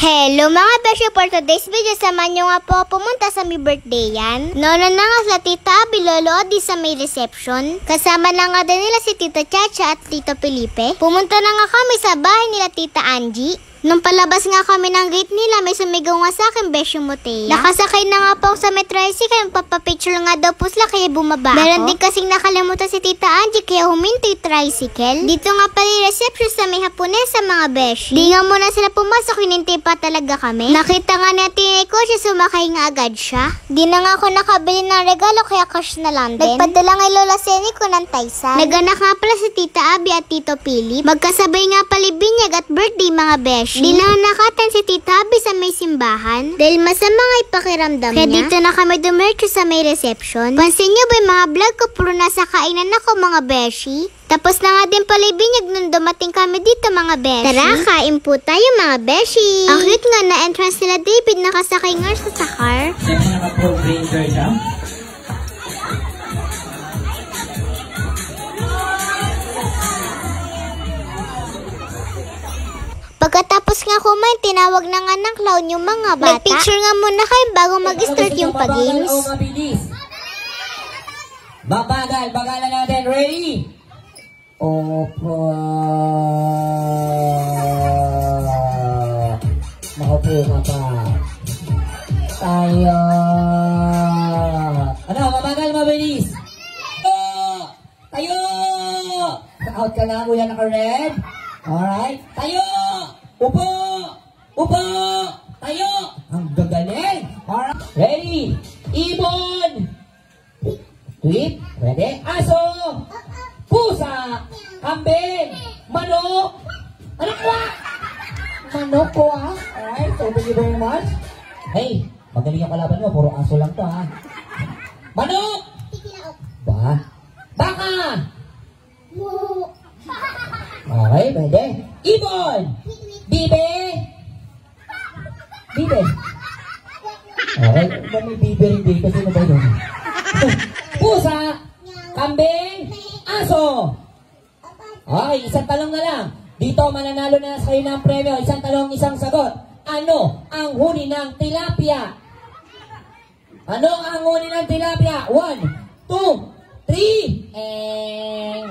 Hello mga beshi, for today's video, samahan nyo nga po pumunta sa may birthday yan. Noon na nga sa Tita Abby, Lolo Odi sa may reception. Kasama na nga din nila si Tita Chacha at Tito Felipe. Pumunta na nga kami sa bahay nila Tita Angie. Nung palabas nga kami ng gate nila, may sumigaw nga sa akin, Beshi Motea. Nakasakay na nga po ako sa may tricycle, papapicture nga daw po sila kaya bumaba ako. Meron din kasing nakalimutan si Tita Angie kaya huminto yung tricycle. Dito nga pala yung reception sa may Haponesa mga Beshi. Di nga muna sila pumasok, hinintay pa talaga kami. Nakita nga natin yung kotse, sumakay nga agad siya. Di na nga ako nakabili ng regalo kaya cash na lang din. Nagpadala nga Lola Seni ko ng Taysan. Naganak nga pala si Tita Abby at Tito Philip. Magkasabay nga pala binyag at birthday mga Beshi. Di na nakatan si Tita Abby sa may simbahan dahil masama nga ipakiramdam niya. Kaya dito na kami dumiretso sa may reception. Pansin nyo ba yung mga vlog ko puro nasa kainan ako mga Beshi? Tapos na nga din pala ibinyag nung dumating kami dito mga Beshi. Tara, kain po tayo mga Beshi. Ang cute nga na entrance nila David, nakasakay nga sa car. Pagkatapos nga kumain, tinawag na nga ng clown yung mga bata. Nag-picture nga muna kayo bago mag-start yung pag-games. Bagalan natin. Ready? Opo. Makaupo ka pa. Tayo. Ano? Mabagal, mabilis. Tayo. Out ka na, kuya, naka-red. Alright. Tayo. Upo. Upo. Tayo. Ang gagaling. Alright. Ready. Ibon. Tweet. Ready. Aso. Pusa. Kambing. Manok. Manok ko ah. Manok ko ah. Alright. So, thank you very much. Hey. Magaling yung kalaban mo. Puro aso lang to ha. Manok. Ba? Baka. Okay, pwede. Ibon. Bibe. Bibe. Okay, may bibe rin dito. Sino ba yun? Pusa. Kambing. Aso. Okay, isang talong na lang. Dito, mananalo na kayo ng premyo. Isang talong, isang sagot. Ano ang huni ng tilapia? Ano ang huni ng tilapia? 1, 2, 3.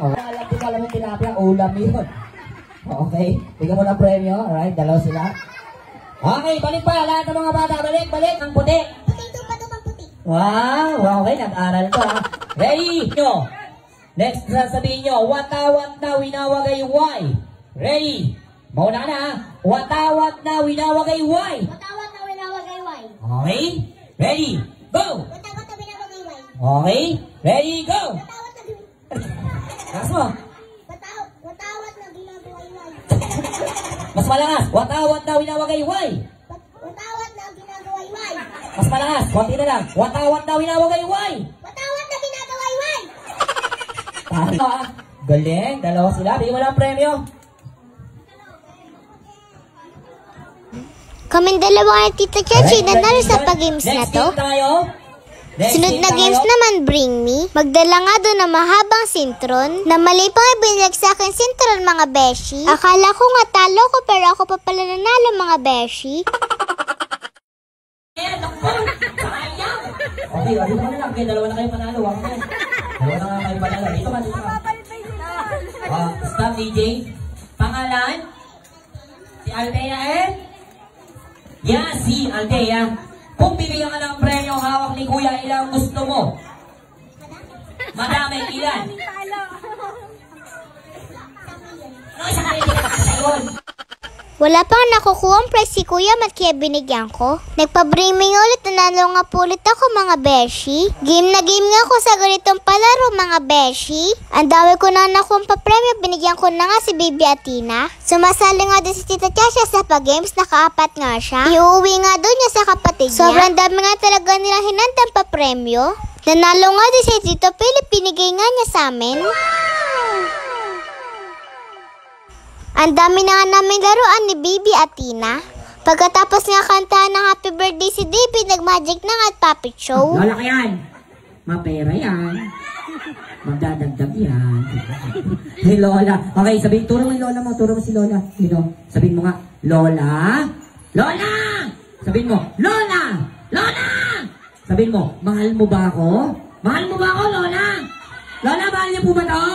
Alam mo tilapia, ulam yun. Okay, bigyan mo ng premyo. Alright, dalawa sila. Okay, balik pa. Lahat ng mga bata, balik. Ang puti. Wow, okay, nag-aral ko ha. Ready? Nyo. Next, sasabihin nyo, watawat na winawagay Y. Ready? Mauna na ha. Watawat na winawagay Y. Watawat na winawagay Y. Okay, ready? Go! Watawat na winawagay Y. Okay, ready? Go! Watawat na Lakas mo. Watawat na ginagawa Y. Mas malakas. Watawat na winawagay Y. Watawat na ginagawa Y. Mas malakas. Konti na lang. Watawat na winawagay Y. Watawat na ginagawa Y. Tama. Galing. Dalawa sila. Bigyan mo lang premyo. Kaming dalawa kay Tita Chachi nanalo sa pag-games na to. Next tayo. Sunod na games naman, Bring Me. Magdala nga doon ng mahabang sintron na mali pang ibinyag sa akin sintron mga Beshi. Akala ko nga talo ko pero ako pa pala nanalo mga Beshi. Okay, dito ka na lang. Dalawa na kayo panalo. Dalawa na kayo panalo. Dito ka. Stop DJ. Pangalan? Si Althea Yeah, si Althea. Kung bibigyan ka ng premyo hawak ni Kuya, ilang gusto mo? Madami, ilan? Wala pang nakukuha ang prize si Kuya mat kaya binigyan ko. Nagpa-briming ulit, nanalo nga po ulit ako mga Beshi. Game na game nga ako sa ganitong palaro mga Beshi. Ang dami ko na nakuha pa premyo, binigyan ko na nga si Baby Athena. Sumasali nga din si Tita Chacha sa pag-games, nakaapat nga siya. Iuwi nga doon niya sa kapatid niya. Sobrang dami nga talaga nilang hinandang pa premyo. Nanalo nga din si Tito Philip, pinigay nga niya sa amin. Ang dami na nga namin laruan ni Baby Athena. Pagkatapos nga kantahan ng happy birthday si David, nag-magic na nga at puppet show. Lola ka yan. Mapera yan. Magdadagdag yan. Hey Lola. Okay, sabihin, turo mo yung Lola mo. Turo mo si Lola. Sabihin mo nga, Lola, Lola! Sabihin mo, Lola! Lola! Sabihin mo, mahal mo ba ako? Mahal mo ba ako, Lola? Lola, mahal niyo po ba to?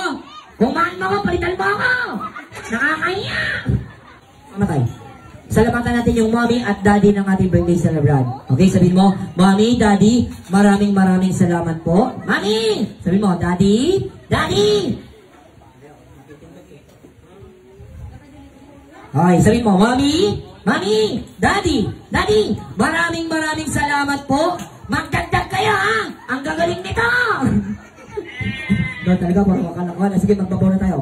Kung mahal mo ako, palitan mo ako! Nakakahiya! Mamatay. Salamatan natin yung mommy at daddy ng ating birthday celebrant. Okay, sabihin mo, mommy, daddy, maraming salamat po. Mommy! Sabihin mo, daddy, daddy! Okay, sabihin mo, mommy, mommy, daddy, daddy, maraming salamat po. Magdagdag kayo, ha? Ang gagaling nito! No, talaga, parang makalakuan. Sige, magbabaw na tayo.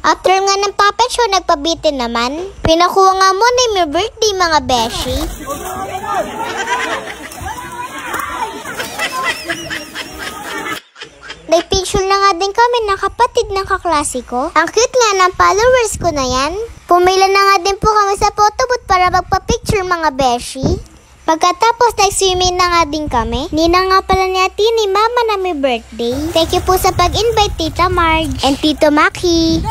After nga ng puppet show, nagpabitin naman. Pinakuha nga muna yung birthday, mga beshi. Nagpicture na nga din kami ng kapatid ng kaklase ko. Ang cute nga ng followers ko na yan. Pumila na nga din po kami sa photo booth para magpa-picture, mga beshi. Pagkatapos, nag-swimming na nga din kami. Nina nga pala ni ate ni mama na may birthday. Thank you po sa pag-invite, Tita Marge and Tito Maki.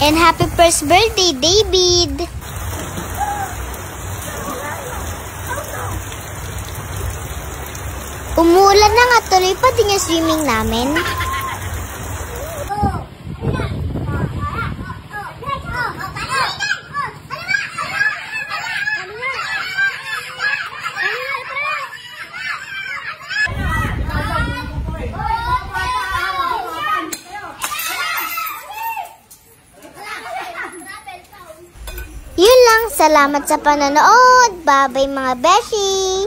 And happy first birthday, David! Umuulan na nga, tuloy pa din yung swimming namin. Yun lang, salamat sa panonood. Bye-bye, mga beshi!